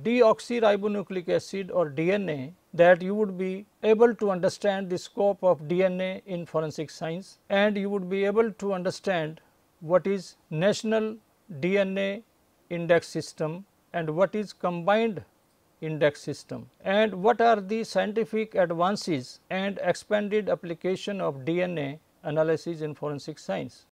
deoxyribonucleic acid or DNA, that you would be able to understand the scope of DNA in forensic science, and you would be able to understand what is National DNA Index System and what is Combined Index System, and what are the scientific advances and expanded application of DNA analysis in forensic science.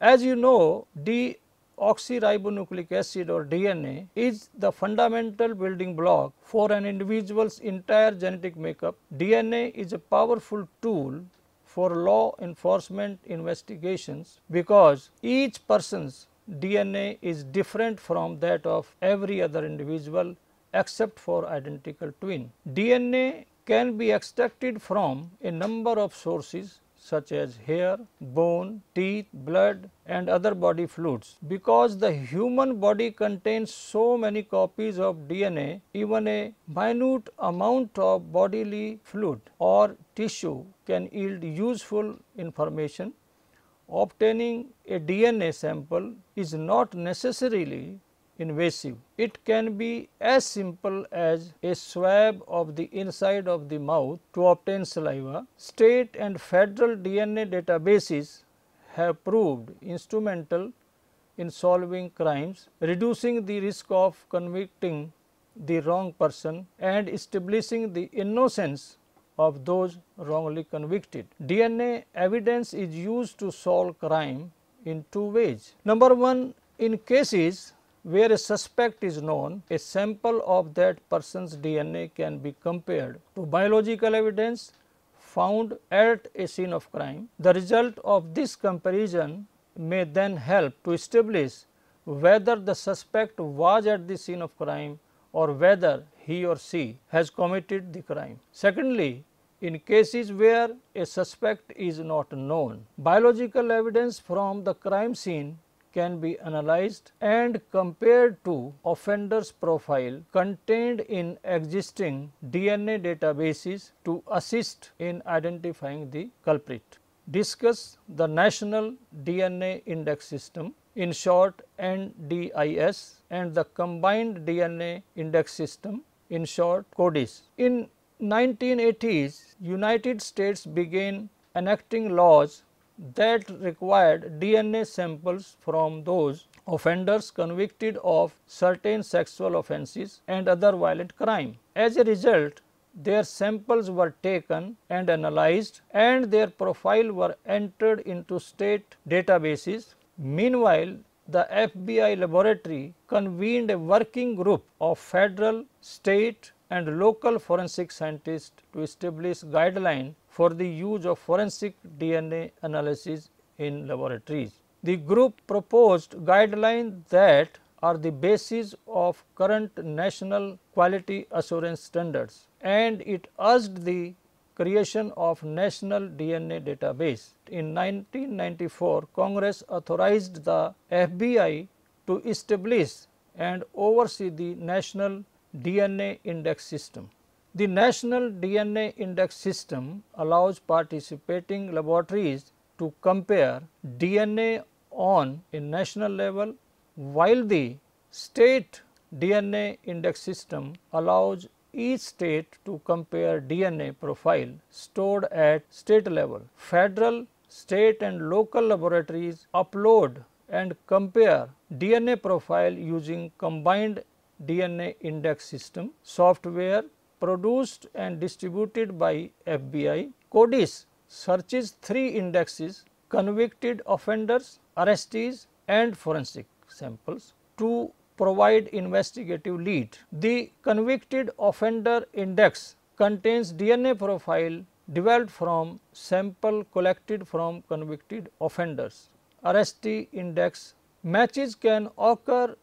As you know, deoxyribonucleic acid or DNA is the fundamental building block for an individual's entire genetic makeup. DNA is a powerful tool for law enforcement investigations because each person's DNA is different from that of every other individual except for identical twin. DNA can be extracted from a number of sources such as hair, bone, teeth, blood and other body fluids. Because the human body contains so many copies of DNA, even a minute amount of bodily fluid or tissue can yield useful information. Obtaining a DNA sample is not necessarily invasive. It can be as simple as a swab of the inside of the mouth to obtain saliva. State and federal DNA databases have proved instrumental in solving crimes, reducing the risk of convicting the wrong person and establishing the innocence of those wrongly convicted. DNA evidence is used to solve crime in two ways. Number one, in cases where a suspect is known, a sample of that person's DNA can be compared to biological evidence found at a scene of crime. The result of this comparison may then help to establish whether the suspect was at the scene of crime or whether he or she has committed the crime. Secondly, in cases where a suspect is not known, biological evidence from the crime scene can be analyzed and compared to offender's profile contained in existing DNA databases to assist in identifying the culprit. Discuss the National DNA Index System, in short NDIS, and the Combined DNA Index System, in short CODIS. In 1980s, United States began enacting laws that required DNA samples from those offenders convicted of certain sexual offenses and other violent crime. As a result, their samples were taken and analyzed and their profile were entered into state databases. Meanwhile, the FBI laboratory convened a working group of federal, state and local forensic scientists to establish guidelines for the use of forensic DNA analysis in laboratories. The group proposed guidelines that are the basis of current national quality assurance standards, and it urged the creation of National DNA Database. In 1994, Congress authorized the FBI to establish and oversee the National DNA Index System. The National DNA Index System allows participating laboratories to compare DNA on a national level, while the State DNA Index System allows each state to compare DNA profile stored at state level. Federal, state and local laboratories upload and compare DNA profile using Combined DNA Index System software produced and distributed by FBI. CODIS searches 3 indexes: convicted offenders, arrestees and forensic samples to provide investigative lead. The convicted offender index contains DNA profile developed from sample collected from convicted offenders. Arrestee index matches can occur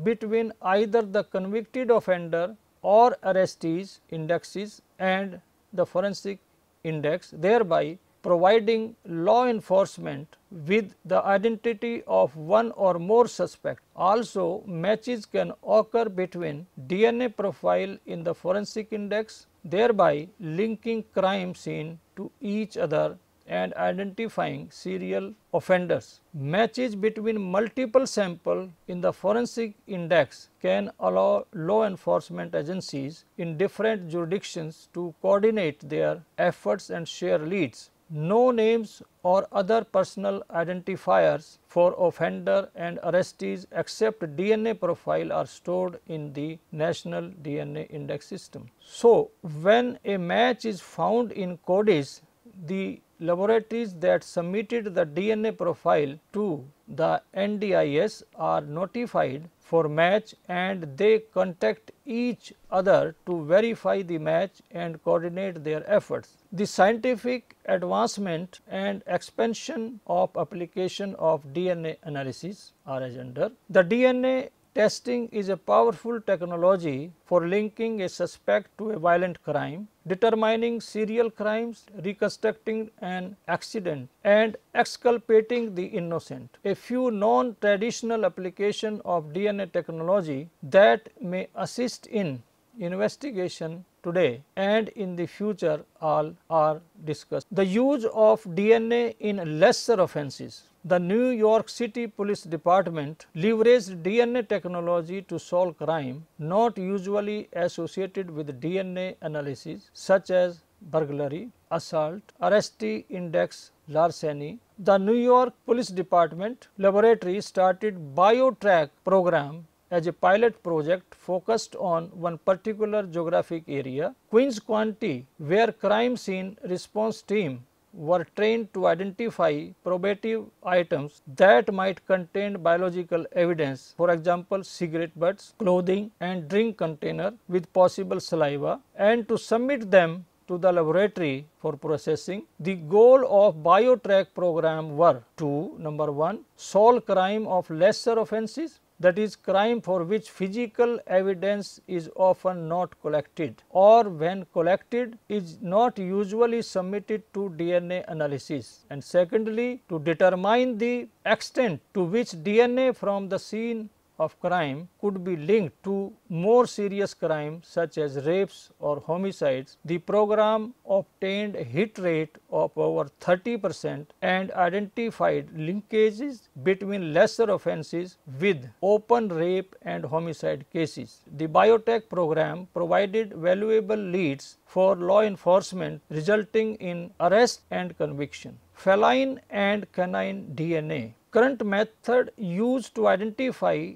between either the convicted offender or arrestees indexes and the forensic index, thereby providing law enforcement with the identity of one or more suspects. Also, matches can occur between DNA profile in the forensic index, thereby linking crime scene to each other and identifying serial offenders. Matches between multiple samples in the forensic index can allow law enforcement agencies in different jurisdictions to coordinate their efforts and share leads. No names or other personal identifiers for offender and arrestees except DNA profile are stored in the National DNA Index System. So, when a match is found in CODIS, the laboratories that submitted the DNA profile to the NDIS are notified for match, and they contact each other to verify the match and coordinate their efforts. The scientific advancement and expansion of application of DNA analysis are as under. The DNA testing is a powerful technology for linking a suspect to a violent crime, determining serial crimes, reconstructing an accident, and exculpating the innocent. A few non-traditional applications of DNA technology that may assist in investigation today and in the future all are discussed. The use of DNA in lesser offenses. The New York City Police Department leveraged DNA technology to solve crime not usually associated with DNA analysis, such as burglary, assault, arrestee index larceny. The New York Police Department laboratory started BioTrack program as a pilot project focused on one particular geographic area, Queens County, where crime scene response team were trained to identify probative items that might contain biological evidence, for example, cigarette butts, clothing and drink container with possible saliva, and to submit them to the laboratory for processing. The goal of BioTrack program were to number 1, solve crime of lesser offenses, that is crime for which physical evidence is often not collected, or when collected is not usually submitted to DNA analysis, and secondly, to determine the extent to which DNA from the scene of crime could be linked to more serious crimes such as rapes or homicides. The program obtained a hit rate of over 30% and identified linkages between lesser offenses with open rape and homicide cases. The BioTrack program provided valuable leads for law enforcement, resulting in arrest and conviction. Feline and canine DNA. Current method used to identify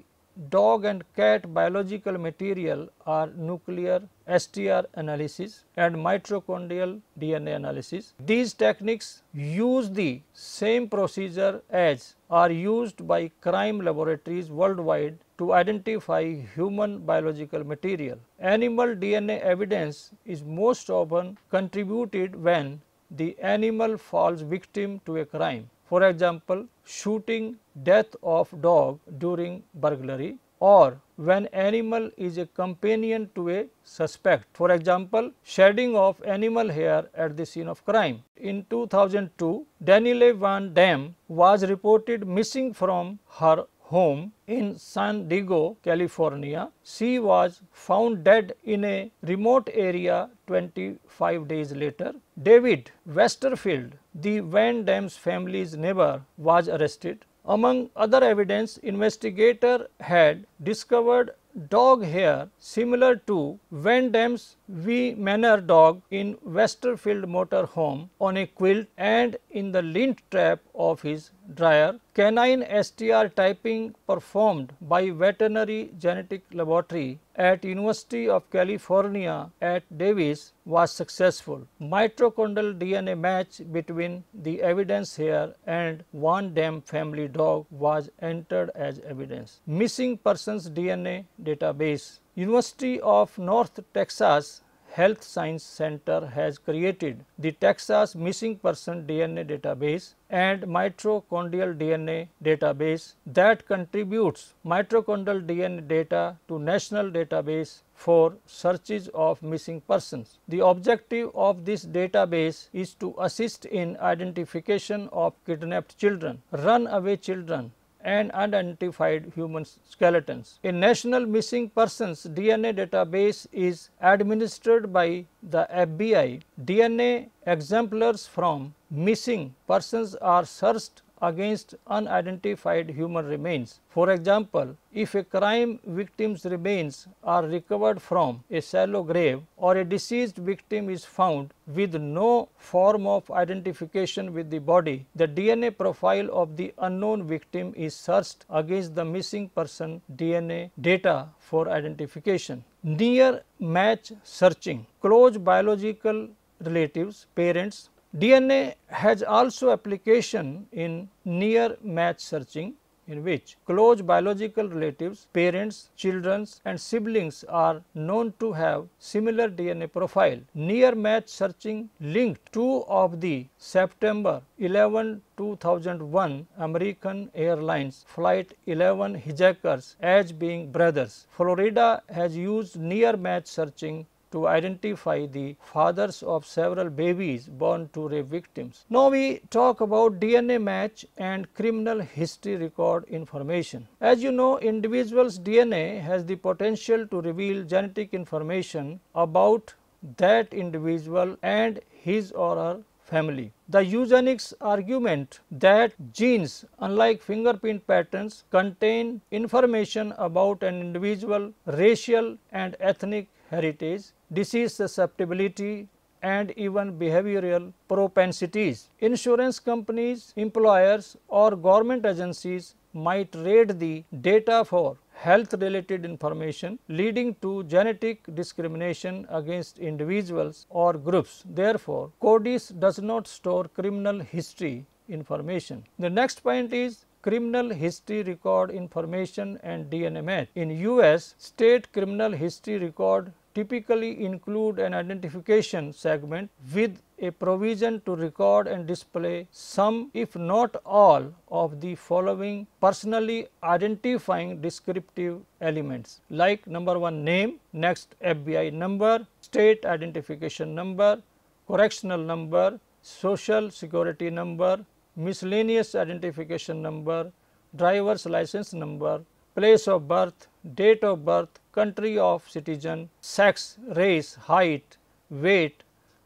dog and cat biological material are nuclear STR analysis and mitochondrial DNA analysis. These techniques use the same procedure as are used by crime laboratories worldwide to identify human biological material. Animal DNA evidence is most often contributed when the animal falls victim to a crime. For example, shooting death of dog during burglary, or when animal is a companion to a suspect. For example, shedding of animal hair at the scene of crime. In 2002, Danielle Van Dam was reported missing from her home in San Diego, California. She was found dead in a remote area 25 days later. David Westerfield, the Van Dam's family's neighbor, was arrested. Among other evidence, investigators had discovered dog hair similar to Van Dam's V Manor dog in Westerfield motor home on a quilt and in the lint trap of his dryer. Canine STR typing performed by Veterinary Genetic Laboratory at University of California at Davis was successful. Mitochondrial DNA match between the evidence here and Van Dam family dog was entered as evidence. Missing persons DNA database. University of North Texas Health Science Center has created the Texas Missing Person DNA Database and Mitochondrial DNA Database that contributes mitochondrial DNA data to National Database for searches of missing persons. The objective of this database is to assist in identification of kidnapped children, runaway children, and unidentified human skeletons. A national missing persons DNA database is administered by the FBI. DNA exemplars from missing persons are searched against unidentified human remains. For example, if a crime victim's remains are recovered from a shallow grave or a deceased victim is found with no form of identification with the body, the DNA profile of the unknown victim is searched against the missing person DNA data for identification. Near match searching. Close biological relatives, parents. DNA has also application in near match searching, in which close biological relatives, parents, children and siblings are known to have similar DNA profile. Near match searching linked two of the September 11, 2001 American Airlines Flight 11 hijackers as being brothers. Florida has used near match searching to identify the fathers of several babies born to rape victims. Now we talk about DNA match and criminal history record information. As you know, individual's DNA has the potential to reveal genetic information about that individual and his or her family. The eugenics argument that genes, unlike fingerprint patterns, contain information about an individual's racial and ethnic heritage, disease susceptibility and even behavioral propensities. Insurance companies, employers or government agencies might raid the data for health related information, leading to genetic discrimination against individuals or groups. Therefore, CODIS does not store criminal history information. The next point is criminal history record information and DNA match. In US, state criminal history record typically include an identification segment with a provision to record and display some, if not all, of the following personally identifying descriptive elements, like number 1 name, next FBI number, state identification number, correctional number, social security number, miscellaneous identification number, driver's license number, place of birth, date of birth, country of citizen, sex, race, height, weight,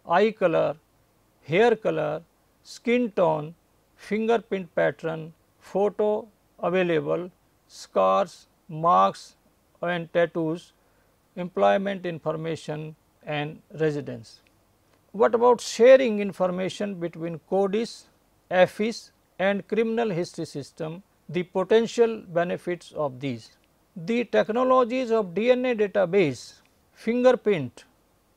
eye color, hair color, skin tone, fingerprint pattern, photo available, scars, marks and tattoos, employment information and residence. What about sharing information between CODIS, AFIS and criminal history system, the potential benefits of these? The technologies of DNA database, fingerprint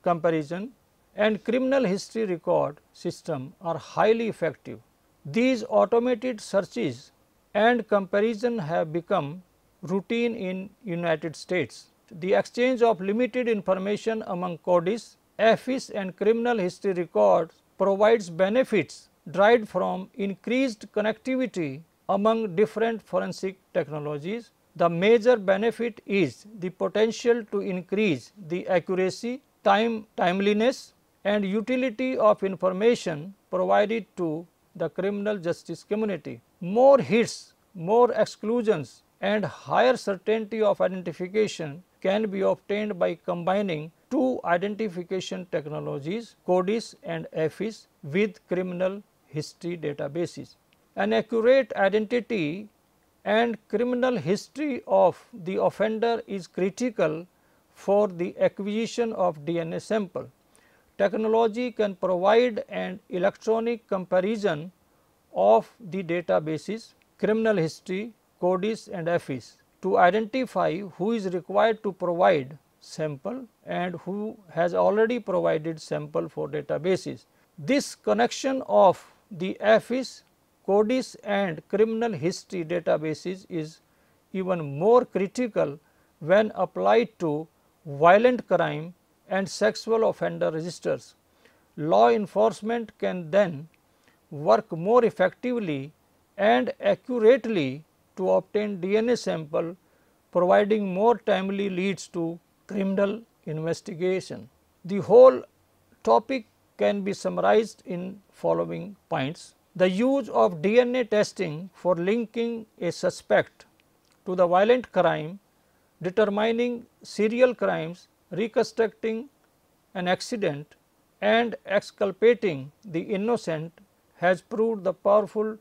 comparison and criminal history record system are highly effective. These automated searches and comparison have become routine in United States. The exchange of limited information among CODIS, AFIS and criminal history records provides benefits derived from increased connectivity among different forensic technologies. The major benefit is the potential to increase the accuracy, timeliness and utility of information provided to the criminal justice community. More hits, more exclusions and higher certainty of identification can be obtained by combining two identification technologies, CODIS and AFIS, with criminal history databases. An accurate identity and criminal history of the offender is critical for the acquisition of DNA sample. Technology can provide an electronic comparison of the databases, criminal history, CODIS and AFIS to identify who is required to provide sample and who has already provided sample for databases. This connection of the AFIS, CODIS and criminal history databases is even more critical when applied to violent crime and sexual offender registers. Law enforcement can then work more effectively and accurately to obtain DNA sample, providing more timely leads to criminal investigation. The whole topic can be summarized in following points. The use of DNA testing for linking a suspect to the violent crime, determining serial crimes, reconstructing an accident and exculpating the innocent has proved the powerful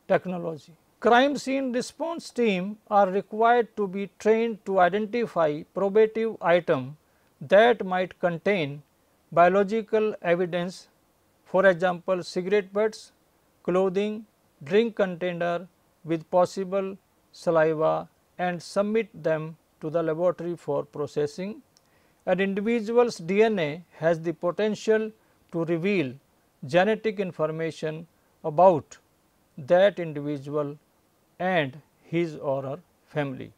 technology. Crime scene response team are required to be trained to identify probative items that might contain biological evidence, for example, cigarette butts, clothing, drink container with possible saliva, and submit them to the laboratory for processing. An individual's DNA has the potential to reveal genetic information about that individual and his or her family.